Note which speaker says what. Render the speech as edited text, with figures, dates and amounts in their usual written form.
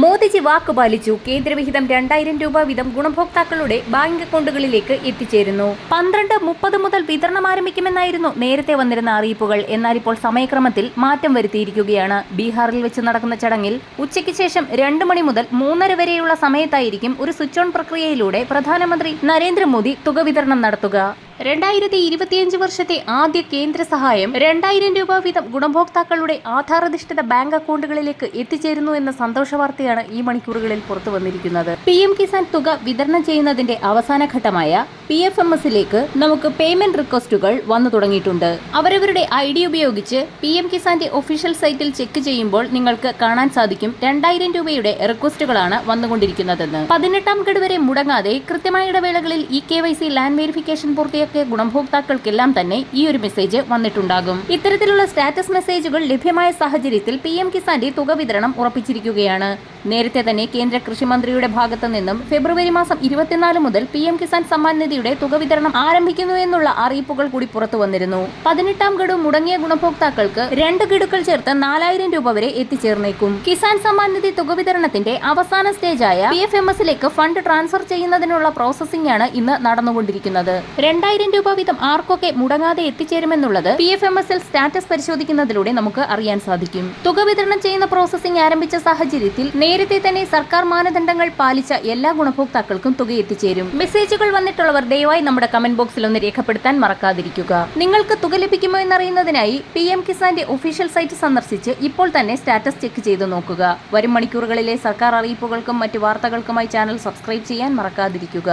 Speaker 1: മോദിജി വാക്ക് പാലിച്ചു. കേന്ദ്രവിഹിതം 2000 രൂപ വീതം ഗുണഭോക്താക്കളുടെ ബാങ്ക് അക്കൗണ്ടുകളിലേക്ക് എത്തിച്ചേരുന്നു. 12:30 മുതൽ വിതരണം ആരംഭിക്കുമെന്നായിരുന്നു നേരത്തെ വന്നിരുന്ന അറിയിപ്പുകൾ. എന്നാൽ ഇപ്പോൾ സമയക്രമത്തിൽ മാറ്റം വരുത്തിയിരിക്കുകയാണ്. ബീഹാറിൽ വെച്ച് നടക്കുന്ന ചടങ്ങിൽ ഉച്ചയ്ക്ക് ശേഷം 2 മണി മുതൽ 3:30 വരെയുള്ള സമയത്തായിരിക്കും ഒരു സ്വിച്ച് ഓൺ പ്രക്രിയയിലൂടെ പ്രധാനമന്ത്രി നരേന്ദ്രമോദി തുക വിതരണം നടത്തുക. 2025 വർഷത്തെ ആദ്യ കേന്ദ്ര സഹായം 2000 രൂപ വീതം ഗുണഭോക്താക്കളുടെ ആധാർ അധിഷ്ഠിത ബാങ്ക് അക്കൗണ്ടുകളിലേക്ക് എത്തിച്ചേരുന്നു എന്ന സന്തോഷ വാർത്തയാണ് ഈ മണിക്കൂറുകളിൽ പുറത്തു വന്നിരിക്കുന്നത്. PM കിസാൻ തുക വിതരണം ചെയ്യുന്നതിന്റെ അവസാന ഘട്ടമായ PFMS-ലേക്ക് നമുക്ക് പേയ്മെന്റ് റിക്വസ്റ്റുകൾ വന്നു തുടങ്ങിയിട്ടുണ്ട്. അവരവരുടെ ID ഉപയോഗിച്ച് PM കിസാന്റെ ഒഫീഷ്യൽ സൈറ്റിൽ ചെക്ക് ചെയ്യുമ്പോൾ നിങ്ങൾക്ക് കാണാൻ സാധിക്കും 2000 രൂപയുടെ റിക്വസ്റ്റുകളാണ് വന്നുകൊണ്ടിരിക്കുന്നതെന്ന്. 18ാം ഗഡു വരെ മുടങ്ങാതെ കൃത്യമായ ഇടവേളകളിൽ KYC ലാൻഡ് വെരിഫിക്കേഷൻ പൂർത്തിയാക്കിയ ഗുണഭോക്താക്കൾക്കെല്ലാം തന്നെ ഈ ഒരു മെസ്സേജ് വന്നിട്ടുണ്ടാകും. ഇത്തരത്തിലുള്ള സ്റ്റാറ്റസ് മെസ്സേജുകൾ ലഭ്യമായ സാഹചര്യത്തിൽ PM കിസാന്റെ തുക വിതരണം ഉറപ്പിച്ചിരിക്കുകയാണ്. നേരത്തെ തന്നെ കേന്ദ്ര കൃഷി മന്ത്രിയുടെ ഭാഗത്തു നിന്നും ഫെബ്രുവരി മാസം 24 മുതൽ PM കിസാൻ സമ്മാൻ നിധിയുടെ തുക വിതരണം ആരംഭിക്കുന്നു എന്നുള്ള അറിയിപ്പുകൾ കൂടി പുറത്തു വന്നിരുന്നു. 18ാം ഗഡു മുടങ്ങിയ ഗുണഭോക്താക്കൾക്ക് 2 ഗഡുക്കൾ ചേർത്ത് 4000 രൂപ വരെ എത്തിച്ചേർന്നേക്കും. കിസാൻ സമ്മാൻ നിധി തുക വിതരണത്തിന്റെ അവസാന സ്റ്റേജായ PFMS-ലേക്ക് ഫണ്ട് ട്രാൻസ്ഫർ ചെയ്യുന്നതിനുള്ള പ്രോസസിംഗ് ആണ് ഇന്ന് നടന്നുകൊണ്ടിരിക്കുന്നത്. 2000 രൂപ വീതം ആർക്കൊക്കെ മുടങ്ങാതെ എത്തിച്ചേരുമെന്നുള്ളത് PFMS-ൽ സ്റ്റാറ്റസ് പരിശോധിക്കുന്നതിലൂടെ നമുക്ക് അറിയാൻ സാധിക്കും. തുക വിതരണം ചെയ്യുന്ന പ്രോസസിംഗ് ആരംഭിച്ച സാഹചര്യത്തിൽ നേരത്തെ തന്നെ സർക്കാർ മാനദണ്ഡങ്ങൾ പാലിച്ച എല്ലാ ഗുണഭോക്താക്കൾക്കും തുക എത്തിച്ചേരും. മെസ്സേജുകൾ വന്നിട്ടുള്ളവർ ദയവായി നമ്മുടെ കമന്റ് ബോക്സിൽ ഒന്ന് രേഖപ്പെടുത്താൻ മറക്കാതിരിക്കുക. നിങ്ങൾക്ക് തുക ലഭിക്കുമോ എന്നറിയുന്നതിനായി PM കിസാന്റെ ഒഫീഷ്യൽ സൈറ്റ് സന്ദർശിച്ച് ഇപ്പോൾ തന്നെ സ്റ്റാറ്റസ് ചെക്ക് ചെയ്ത് നോക്കുക. വരും മണിക്കൂറുകളിലെ സർക്കാർ അറിയിപ്പുകൾക്കും മറ്റു വാർത്തകൾക്കുമായി ചാനൽ സബ്സ്ക്രൈബ് ചെയ്യാൻ മറക്കാതിരിക്കുക.